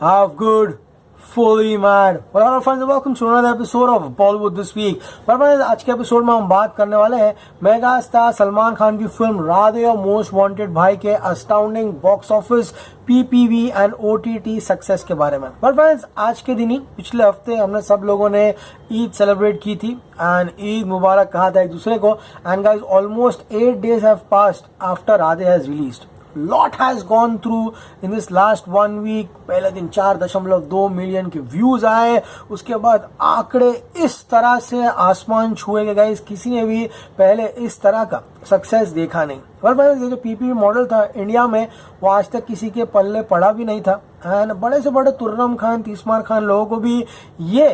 Half good, fully mad. Well, hello friends, welcome to another episode of Bollywood This Week. Well, friends, आज के episode में हम बात करने वाले हैं मेगा स्टार सलमान खान की फिल्म राधे और मोस्ट वांटेड भाई के astounding box office PPV and OTT success के बारे में। well, फ्रेंड्स, आज के दिन ही पिछले हफ्ते हमने सब लोगों ने ईद सेलिब्रेट की थी एंड ईद मुबारक कहा था एक दूसरे को। And guys, almost 8 days have passed after Radhe has released. Lot has gone through in this last 1 week। पहले दिन 4.2 मिलियन के व्यूज आए, उसके बाद आंकड़े इस तरह से आसमान छुए गए गाइस, किसी ने भी पहले इस तरह का सक्सेस देखा नहीं। और ये जो PPV मॉडल था इंडिया में, वो आज तक किसी के पल्ले पड़ा भी नहीं था। एंड बड़े से बड़े तुर्रम खान, तीसमार खान लोगों को भी ये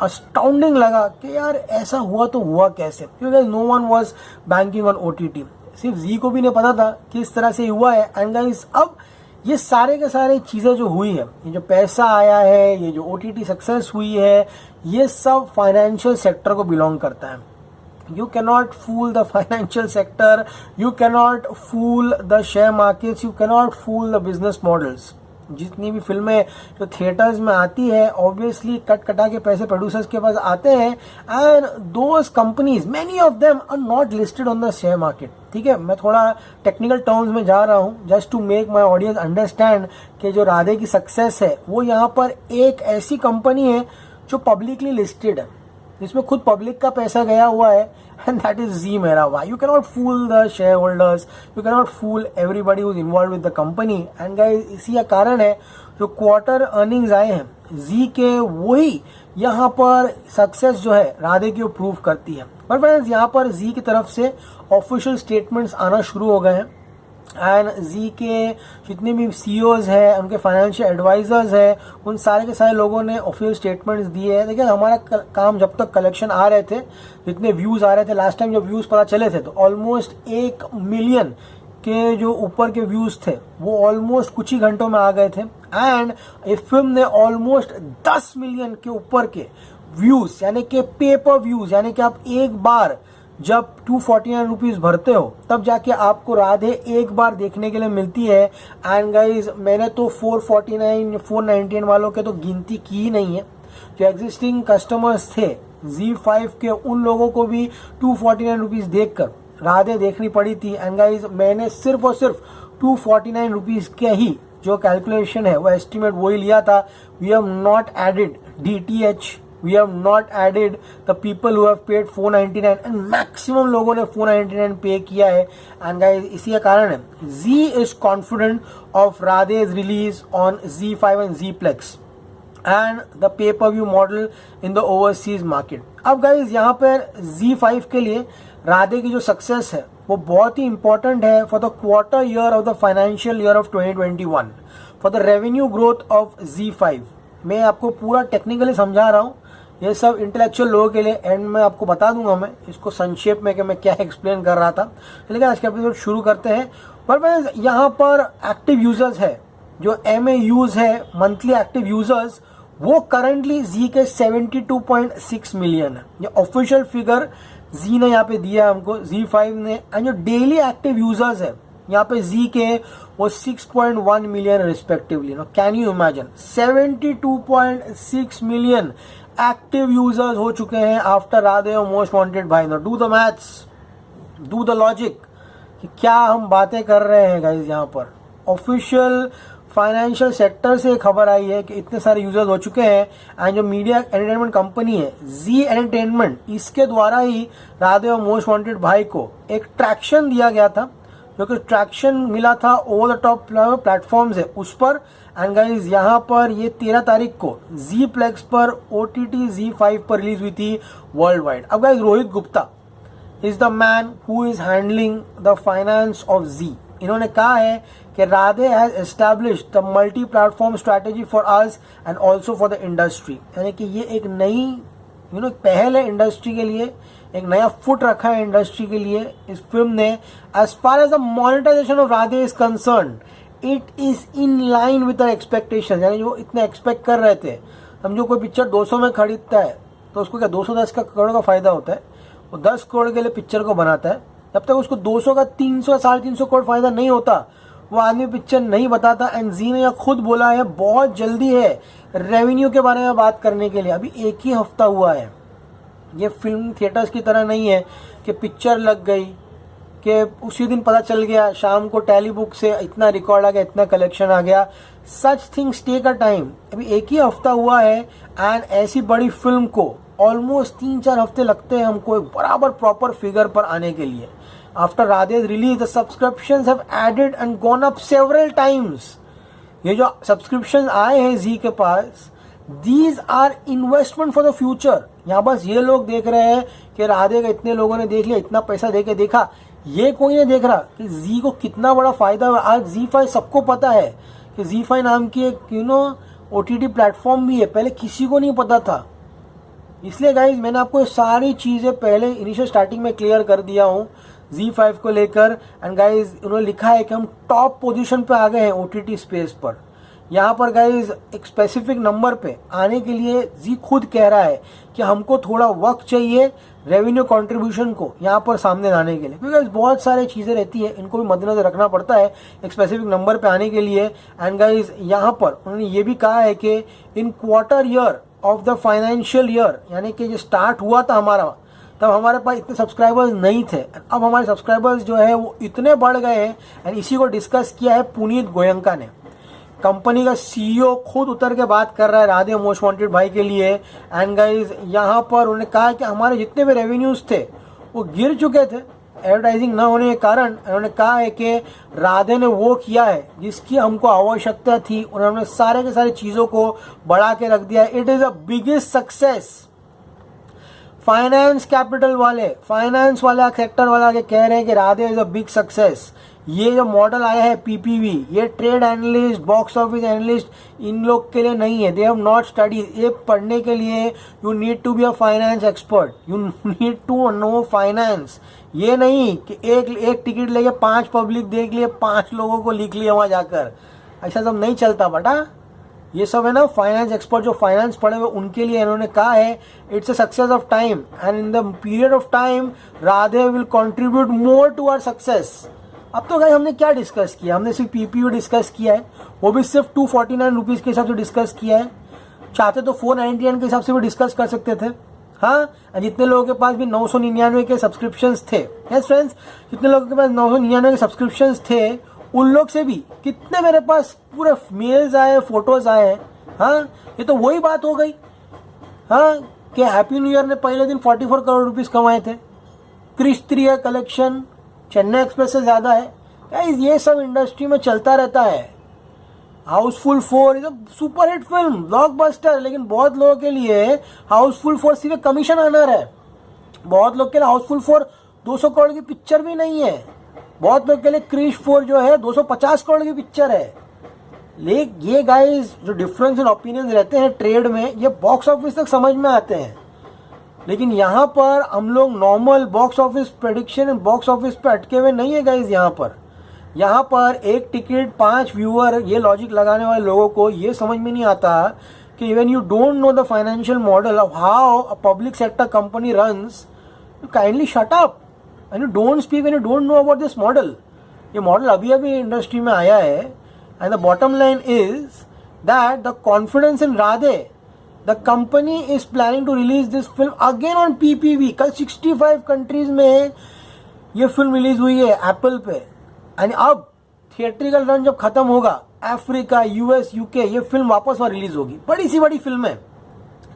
अस्टाउंडिंग लगा कि यार ऐसा हुआ तो हुआ कैसे, क्योंकि no one was banking on OTT। सिर्फ जी को भी नहीं पता था कि इस तरह से हुआ है। एंड गाइस, अब ये सारे के सारे चीजें जो हुई है, ये जो पैसा आया है, ये जो OTT सक्सेस हुई है, ये सब फाइनेंशियल सेक्टर को बिलोंग करता है। You cannot fool the financial sector, you cannot fool the share markets, you cannot fool the business models। जितनी भी फिल्में जो थिएटर्स में आती है, ऑब्वियसली कट कटा के पैसे प्रोड्यूसर्स के पास आते हैं। And those companies, many of them are not listed on the share market. ठीक है, मैं थोड़ा टेक्निकल टर्म्स में जा रहा हूँ just to make my audience understand कि जो राधे की सक्सेस है वो यहाँ पर एक ऐसी कंपनी है जो पब्लिकली लिस्टेड है, जिसमें खुद पब्लिक का पैसा गया हुआ है, and that is Zee मेरा भाई। You cannot fool the shareholders, you cannot fool everybody who's involved with the company। and guys, इसी का कारण है जो क्वार्टर अर्निंग्स आए हैं Zee के, वही यहाँ पर सक्सेस जो है राधे की वो प्रूव करती है। पर फ्रेंड्स, यहाँ पर Zee की तरफ से ऑफिशियल स्टेटमेंट्स आना शुरू हो गए हैं। एंड Zee के जितने भी CEOs हैं, उनके फाइनेंशियल एडवाइजर्स हैं, उन सारे के सारे लोगों ने ऑफिशियल स्टेटमेंट्स दिए हैं। देखिए, हमारा काम जब तक कलेक्शन आ रहे थे, जितने व्यूज आ रहे थे, लास्ट टाइम जब व्यूज पता चले थे तो ऑलमोस्ट 1 मिलियन के जो ऊपर के व्यूज थे वो ऑलमोस्ट कुछ ही घंटों में आ गए थे। एंड ये फिल्म ने ऑलमोस्ट 10 मिलियन के ऊपर के व्यूज, यानी कि पेपर व्यूज, यानी कि आप एक बार जब 249 रुपीज भरते हो तब जाके आपको राधे एक बार देखने के लिए मिलती है। एंड गाइज, मैंने तो 449 499 वालों के तो गिनती की ही नहीं है। जो एग्जिस्टिंग कस्टमर्स थे ZEE5 के, उन लोगों को भी 249 रुपीज देखकर राधे देखनी पड़ी थी। एंड गाइज, मैंने सिर्फ और सिर्फ 249 रुपीज के ही जो कैलकुलेशन है वो एस्टिमेट वही लिया था। We have not added DTH, we have not added the people who have paid 499 and maximum लोगों ने 499 पे किया है। and guys, इसी का कारण है Zee is confident of Radhe's release on ZEE5 and Zeeplex and the pay-per-view model in the overseas market। अब guys, यहाँ पर ZEE5 के लिए राधे की जो सक्सेस है वो बहुत ही इंपॉर्टेंट है for the quarter year of the financial year of 2021 for the revenue growth of ZEE5। मैं आपको पूरा टेक्निकली समझा रहा हूँ, ये सब इंटेलेक्चुअल लोगों के लिए एंड में आपको बता दूंगा मैं इसको संक्षेप में कि मैं क्या एक्सप्लेन कर रहा था। लेकिन आज का एपिसोड शुरू करते हैं। पर यहाँ पर एक्टिव यूजर्स है, जो MAUs है, मंथली एक्टिव यूजर्स, वो करंटली Zee के 72.6 मिलियन है। ये ऑफिशियल फिगर Zee ने यहाँ पे दिया है हमको, ZEE5 ने। एंड जो डेली एक्टिव यूजर्स है यहाँ पे Zee के, वो 6.1 million respectively. Can you imagine, 72.6 million active users हो चुके हैं आफ्टर राधे और मोस्ट वांटेड भाई। Do the maths, do the logic कि क्या हम बातें कर रहे हैं गाइस। यहाँ पर ऑफिशियल फाइनेंशियल सेक्टर से खबर आई है कि इतने सारे यूजर्स हो चुके हैं। एंड जो मीडिया एंटरटेनमेंट कंपनी है Zee एंटरटेनमेंट, इसके द्वारा ही राधे और मोस्ट वांटेड भाई को एक ट्रैक्शन दिया गया था, जो कि ट्रैक्शन मिला था ओवर द टॉप प्लेटफॉर्म्स है उस पर। एंड गाइज, यहाँ पर ये 13 तारीख को Zeeplex पर OTT ZEE5 पर रिलीज हुई थी वर्ल्ड वाइड। अब guys, Rohit Gupta is the man who is handling the finance of Zee। इन्होंने कहा है कि Radhe has established the multi platform strategy for us and also for the industry. यानी कि ये एक नई पहल है इंडस्ट्री के लिए, एक नया फुट रखा है इंडस्ट्री के लिए इस फिल्म ने। As far as the monetization of Radhe is concern, it is in line with the expectation. यानी जो इतने एक्सपेक्ट कर रहे थे, समझो कोई पिक्चर 200 में खरीदता है तो उसको क्या 210 करोड़ का फायदा होता है, वो 10 करोड़ के लिए पिक्चर को बनाता है। जब तक उसको 200 का 300 350 करोड़ फायदा नहीं होता, वो आदमी पिक्चर नहीं बताता। एंड जी ने यह खुद बोला है बहुत जल्दी है रेवेन्यू के बारे में बात करने के लिए, अभी एक ही हफ्ता हुआ है। ये फिल्म थिएटर्स की तरह नहीं है कि पिक्चर लग गई कि उसी दिन पता चल गया, शाम को टैली बुक से इतना रिकॉर्ड आ गया, इतना कलेक्शन आ गया। Such things take a time. अभी एक ही हफ्ता हुआ है एंड ऐसी बड़ी फिल्म को ऑलमोस्ट 3-4 हफ्ते लगते हैं हमको एक बराबर प्रॉपर फिगर पर आने के लिए। After Radhe release the subscriptions have added and gone up several times. ये जो सब्सक्रिप्शन आए हैं जी के पास, these are investment for the future. यहाँ बस ये लोग देख रहे हैं कि राधे का इतने लोगों ने देख लिया, इतना पैसा दे के देखा, ये कोई नहीं देख रहा कि जी को कितना बड़ा फायदा हुआ। आज ZEE5 सबको पता है कि ZEE5 नाम की एक OTT प्लेटफॉर्म भी है, पहले किसी को नहीं पता था। इसलिए गाइज मैंने आपको सारी चीज़ें पहले इनिशियल स्टार्टिंग में क्लियर कर दिया हूँ ZEE5 को लेकर। एंड गाइज उन्होंने लिखा है कि हम टॉप पोजीशन पे आ गए हैं OTT स्पेस पर। यहाँ पर गाइज एक स्पेसिफिक नंबर पे आने के लिए जी खुद कह रहा है कि हमको थोड़ा वक्त चाहिए रेवेन्यू कंट्रीब्यूशन को यहाँ पर सामने लाने के लिए, क्योंकि बहुत सारी चीज़ें रहती है, इनको भी मद्देनजर रखना पड़ता है एक स्पेसिफिक नंबर पे आने के लिए। एंड गाइज यहाँ पर उन्होंने ये भी कहा है कि इन quarter year of the financial year, यानी कि जो स्टार्ट हुआ था हमारा, तब हमारे पास इतने सब्सक्राइबर्स नहीं थे। अब हमारे सब्सक्राइबर्स जो है वो इतने बढ़ गए हैं। एंड इसी को डिस्कस किया है पुनीत गोयंका ने। कंपनी का CEO खुद उतर के बात कर रहा है राधे मोस्ट वांटेड भाई के लिए। एंड गाइज यहाँ पर उन्होंने कहा कि हमारे जितने भी रेवेन्यूज थे वो गिर चुके थे एडवर्टाइजिंग ना होने के कारण। उन्होंने कहा है कि राधे ने वो किया है जिसकी हमको आवश्यकता थी, उन्होंने सारे के सारे चीज़ों को बढ़ा के रख दिया। It is a biggest success. Finance capital वाले, फाइनेंस वाला सेक्टर वाला के कह रहे हैं कि Radhe is a big success. ये जो मॉडल आया है PPV, ये trade analyst, box office analyst, इन लोग के लिए नहीं है। They have not study. ये पढ़ने के लिए you need to be a finance expert, you need to know finance. ये नहीं कि एक टिकट लेके 5 पब्लिक देख लिए, 5 लोगों को लिख लिया वहाँ जाकर, ऐसा सब नहीं चलता बेटा। ये सब है ना फाइनेंस एक्सपर्ट जो फाइनेंस पढ़े हुए उनके लिए। इन्होंने कहा है it's a success of time and in the period of time Radhe will contribute more to our success. अब तो गाइस हमने क्या डिस्कस किया, हमने सिर्फ PPV डिस्कस किया है, वो भी सिर्फ 249 रुपीज़ के हिसाब से डिस्कस किया है। चाहते तो 499 के हिसाब से भी डिस्कस कर सकते थे। हाँ, जितने लोगों के पास भी 999 के सब्सक्रिप्शंस थे, यस फ्रेंड्स, जितने लोगों के पास 999 के सब्सक्रिप्शंस थे उन लोग से भी कितने मेरे पास पूरे मेल्स आए, फोटोज आए। हाँ, ये तो वही बात हो गई। हाँ, कि हैप्पी न्यू ईयर ने पहले दिन 44 करोड़ रुपीज़ कमाए थे। क्रिश 3 का कलेक्शन चेन्नई एक्सप्रेस से ज़्यादा है। गाइस ये सब इंडस्ट्री में चलता रहता है। Housefull 4 is a super hit film, blockbuster, लेकिन बहुत लोगों के लिए हाउसफुल 4 सिर्फ कमीशन अर्नर है। बहुत लोग के लिए हाउसफुल 4 200 करोड़ की पिक्चर भी नहीं है। बहुत लोग के लिए क्रिश 4 जो है 250 करोड़ की पिक्चर है। लेकिन ये गाइस जो डिफरेंस इन ओपिनियन रहते हैं ट्रेड में, ये बॉक्स ऑफिस तक समझ में आते हैं। लेकिन यहाँ पर हम लोग normal box office prediction, box office पे अटके हुए नहीं है गाइस। यहाँ पर एक टिकट 5 व्यूअर, ये लॉजिक लगाने वाले लोगों को ये समझ में नहीं आता कि even you don't know the financial model of how a public sector company runs, you kindly shut up and you don't speak and you don't know about this model. ये मॉडल अभी अभी इंडस्ट्री में आया है। And the bottom line is that the confidence in Radhe, the company is planning to release this film again on PPV। कल 65 countries में ये film release हुई है एप्पल पे। एंड अब थिएट्रिकल रन जब खत्म होगा, अफ्रीका, US, UK, ये फिल्म वापस वहाँ रिलीज होगी। बड़ी सी बड़ी फिल्म है।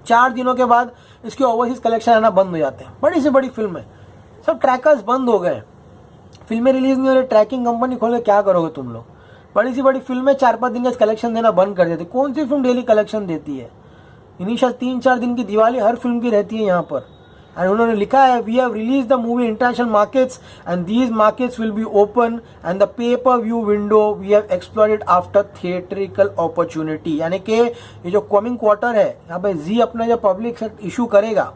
4 दिनों के बाद इसके ओवरसीज कलेक्शन आना बंद हो जाते हैं। बड़ी सी बड़ी फिल्म है, सब ट्रैकर्स बंद हो गए, फिल्में रिलीज नहीं हो रही, ट्रैकिंग कंपनी खोल के क्या करोगे तुम लोग। बड़ी सी बड़ी फिल्म है, 4-5 दिन का कलेक्शन देना बंद कर देती। कौन सी फिल्म डेली कलेक्शन देती है? इनिशियल 3-4 दिन की दिवाली हर फिल्म की रहती है यहाँ पर। एंड उन्होंने लिखा है we have release the movie international markets and these markets will be open and the pay per view window we have exploited after theatrical opportunity. यानी कि ये जो कमिंग क्वार्टर है, यहाँ पे जी अपना जब पब्लिक इशू करेगा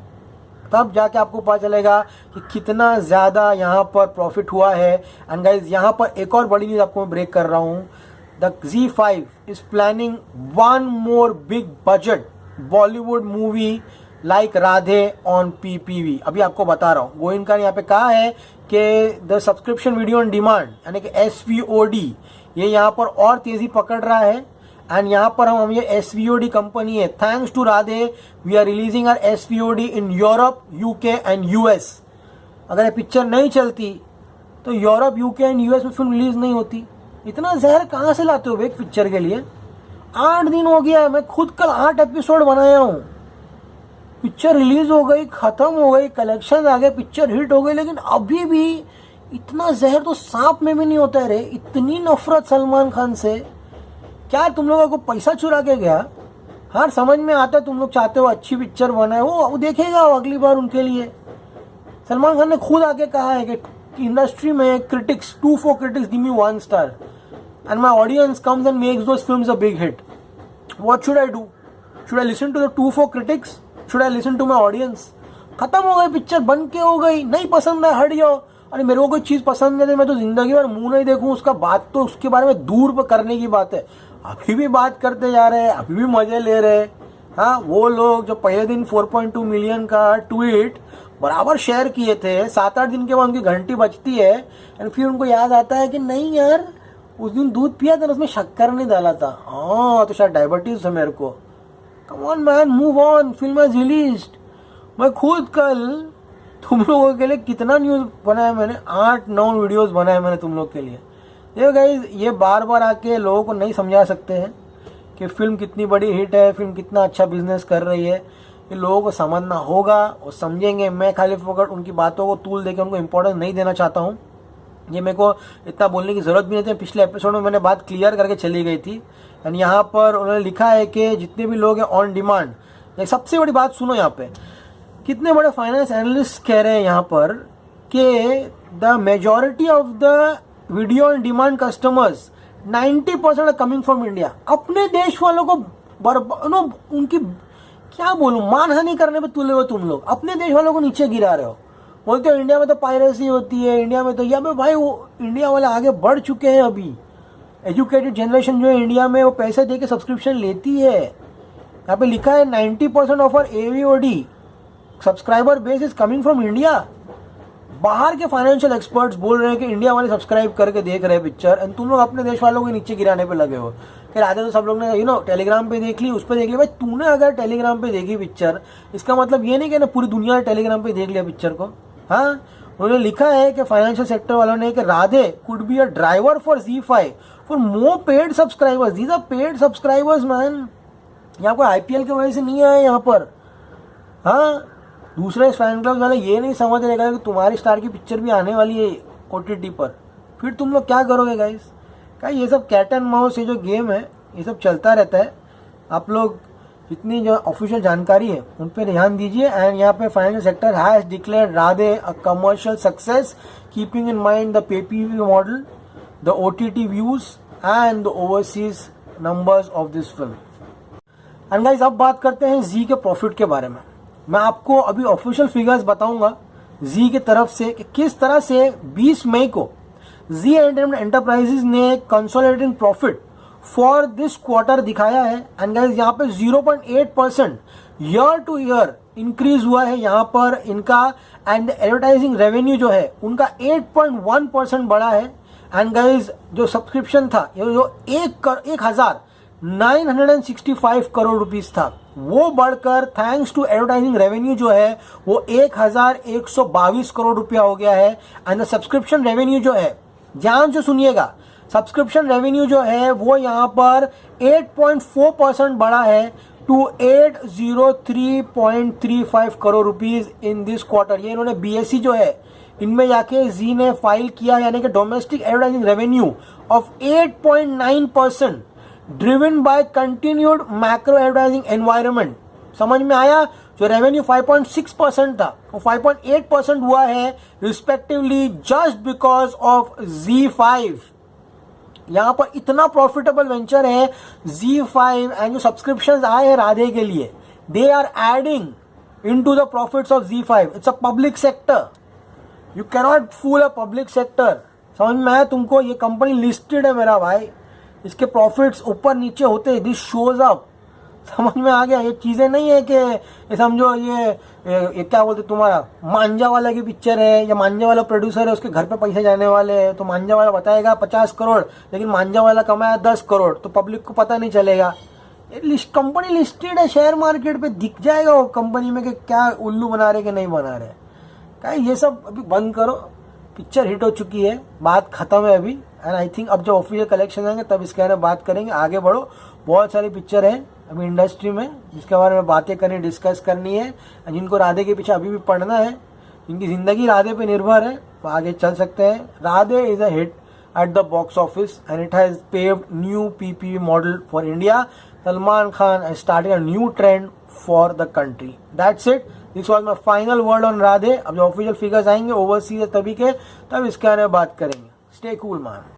तब जाके आपको पता चलेगा कि कितना ज़्यादा यहाँ पर प्रॉफिट हुआ है। एंड गाइज यहाँ पर एक और बड़ी न्यूज़ आपको मैं ब्रेक कर रहा हूँ। The ZEE5 is planning 1 more big budget Bollywood movie like Radhe on PPV। अभी आपको बता रहा हूँ, गोयनका ने यहाँ पे कहा है कि the subscription video on demand यानी कि SVOD, ये यहाँ पर और तेजी पकड़ रहा है। एंड यहाँ पर हम ये SVOD कंपनी है, thanks to Radhe we are releasing our SVOD in Europe, UK and US। अगर ये पिक्चर नहीं चलती तो यूरोप, UK एंड US में फिल्म रिलीज नहीं होती। इतना जहर कहाँ से लाते हो एक पिक्चर के लिए? 8 दिन हो गया है, मैं खुद कल 8 एपिसोड बनाया हूँ। पिक्चर रिलीज हो गई, खत्म हो गई, कलेक्शन आ गए, पिक्चर हिट हो गई, लेकिन अभी भी इतना जहर तो सांप में भी नहीं होता है रे। इतनी नफरत सलमान खान से। क्या तुम लोगों को पैसा चुरा के गया? हाँ, समझ में आता है तुम लोग चाहते हो अच्छी पिक्चर बनाए, वो देखेगा अगली बार उनके लिए। सलमान खान ने खुद आके कहा है कि इंडस्ट्री में critics, 2-4 critics give me 1 star and my audience comes and makes those films a big hit. What should I do? Should I listen to the 2-4 critics? Should I listen to my audience? खत्म हो गई picture, बन के हो गई, नहीं पसंद है हट जाओ। अरे मेरे को कोई चीज पसंद नहीं है, मैं तो जिंदगी भर मुंह नहीं देखूं उसका, बात तो उसके बारे में दूर करने की बात है। अभी भी बात करते जा रहे हैं, अभी भी मजे ले रहे हैं। हाँ, वो लोग जो पहले दिन 4.2 मिलियन का ट्वीट बराबर शेयर किए थे, 7-8 दिन के बाद उनकी घंटी बजती है एंड फिर उनको याद आता है कि नहीं यार, उस दिन दूध पिया था, उसमें शक्कर नहीं डाला था। हाँ, तो शायद डायबिटीज है मेरे को। Come on man, move on, film is released. मैं खुद कल तुम लोगों के लिए कितना न्यूज बनाया मैंने, 8-9 वीडियोस बनाए मैंने तुम लोग के लिए। देखो गाइस, ये बार बार आके लोगों को नहीं समझा सकते हैं कि फिल्म कितनी बड़ी हिट है, फिल्म कितना अच्छा बिजनेस कर रही है। ये लोगों को समझना होगा, और समझेंगे। मैं खाली फकड़ उनकी बातों को तूल देकर उनको इम्पोर्टेंस नहीं देना चाहता हूँ। ये मेरे को इतना बोलने की जरूरत भी नहीं थी। पिछले एपिसोड में मैंने बात क्लियर करके चली गई थी। एंड यहाँ पर उन्होंने लिखा है कि जितने भी लोग हैं ऑन डिमांड, सबसे बड़ी बात सुनो, यहाँ पे कितने बड़े फाइनेंस एनालिस्ट कह रहे हैं यहाँ पर कि the majority of the video on demand customers 90% are coming from India. अपने देश वालों को उनकी क्या बोलूं, मानहानि करने पे तुले हो तुम लोग। अपने देश वालों को नीचे गिरा रहे हो, बोलते हो इंडिया में तो पायरेसी होती है, इंडिया में तो, या भाई वो इंडिया वाले आगे बढ़ चुके हैं। अभी एजुकेटेड जनरेशन जो है इंडिया में, वो पैसे दे के सब्सक्रिप्शन लेती है। यहाँ पे लिखा है 90% of our AVOD subscriber base is coming from India. बाहर के फाइनेंशियल एक्सपर्ट्स बोल रहे हैं कि इंडिया वाले सब्सक्राइब करके देख रहे हैं पिक्चर, एंड तुम लोग अपने देश वालों को नीचे गिराने पे लगे हो। फिर आधे तो सब लोग ने टेलीग्राम पे देख ली, उस पर देख लिया। भाई तूने अगर टेलीग्राम पे देखी पिक्चर, इसका मतलब ये नहीं कि ना पूरी दुनिया ने टेलीग्राम पे देख लिया पिक्चर को। हाँ, उन्होंने लिखा है कि फाइनेंशियल सेक्टर वालों ने कि Radhe could be a driver for ZEE5 for more paid subscribers. These are paid subscribers man. यहाँ कोई IPL की वजह से नहीं आए यहाँ पर। हाँ, दूसरे फैन क्लब वाले ये नहीं समझ रहेगा कि तुम्हारी स्टार की पिक्चर भी आने वाली है OTT पर। फिर तुम लोग क्या करोगे गाइस? क्या ये सब कैट एंड माउस, ये जो गेम है, ये सब चलता रहता है। आप लोग जितनी जो ऑफिशियल जानकारी है उन पर ध्यान दीजिए। एंड यहाँ पे financial sector has declared Radhe a commercial success, keeping in mind the PPV model, the OTT views and the overseas numbers of this film. And guys, अब बात करते हैं जी के प्रॉफिट के बारे में। मैं आपको अभी ऑफिशियल फिगर्स बताऊंगा जी की तरफ से कि किस तरह से 20 मई को जी एंटरटेनमेंट एंटरप्राइजेज ने consolidated profit for this quarter दिखाया है। एंड गाइस, यहाँ पे 0.8% ईयर टू ईयर इंक्रीज हुआ है यहाँ पर इनका। एंड एडवर्टाइजिंग रेवेन्यू जो है उनका 8.1% बढ़ा है। एंड गाइस, जो सब्सक्रिप्शन था, जो 1,965 करोड़ रुपीस था, वो बढ़कर थैंक्स टू एडवर्टाइजिंग रेवेन्यू जो है वो 1,122 करोड़ रुपया हो गया है। एंड द सब्सक्रिप्शन रेवेन्यू जो है, ध्यान से सुनिएगा, सब्सक्रिप्शन रेवेन्यू जो है वो यहाँ पर 8.4% बढ़ा है to 803.35 crore rupees in this quarter. ये इन्होंने BSE जो है इनमें जाके जी ने फाइल किया, यानी कि domestic advertising revenue of 8.9% driven by continued macro advertising environment. समझ में आया? जो रेवेन्यू 5.6% था वो 5.8% हुआ है respectively, just because of ZEE5। यहाँ पर इतना प्रॉफिटेबल वेंचर है ZEE5, एंड जो सब्सक्रिप्शंस आए हैं राधे के लिए, they are adding into the profits of ZEE5। It's a public sector, you cannot fool a public sector. समझ में आया तुमको? ये कंपनी लिस्टेड है मेरा भाई, इसके प्रॉफिट्स ऊपर नीचे होते हैं, दिस शोज अप। समझ में आ गया? ये चीजें नहीं है कि ये समझो ये क्या बोलते तुम्हारा मांझा वाला की पिक्चर है या मांझा वाला प्रोड्यूसर है, उसके घर पे पैसे जाने वाले हैं, तो मांझा वाला बताएगा 50 करोड़, लेकिन मांझा वाला कमाया 10 करोड़, तो पब्लिक को पता नहीं चलेगा। कंपनी लिस्टेड है शेयर मार्केट पे, दिख जाएगा वो कंपनी में कि क्या उल्लू बना रहे कि नहीं बना रहे। क्या ये सब अभी बंद करो, पिक्चर हिट हो चुकी है, बात खत्म है अभी। एंड आई थिंक अब जब ऑफिशियल कलेक्शन आएंगे तब इसके बारे में बात करेंगे, आगे बढ़ो। बहुत सारी पिक्चर है अभी इंडस्ट्री में जिसके बारे में बातें करनी, डिस्कस करनी है। जिनको राधे के पीछे अभी भी पढ़ना है, जिनकी जिंदगी राधे पे निर्भर है, वो आगे चल सकते हैं। Radhe is a hit at the box office and it has paved new PPV model for India. Salman Khan has started a new trend for the country. That's it. This was my final word on Radhe. अब जो official figures आएंगे overseas तभी के, तब इसके बारे में बात करेंगे। Stay cool man.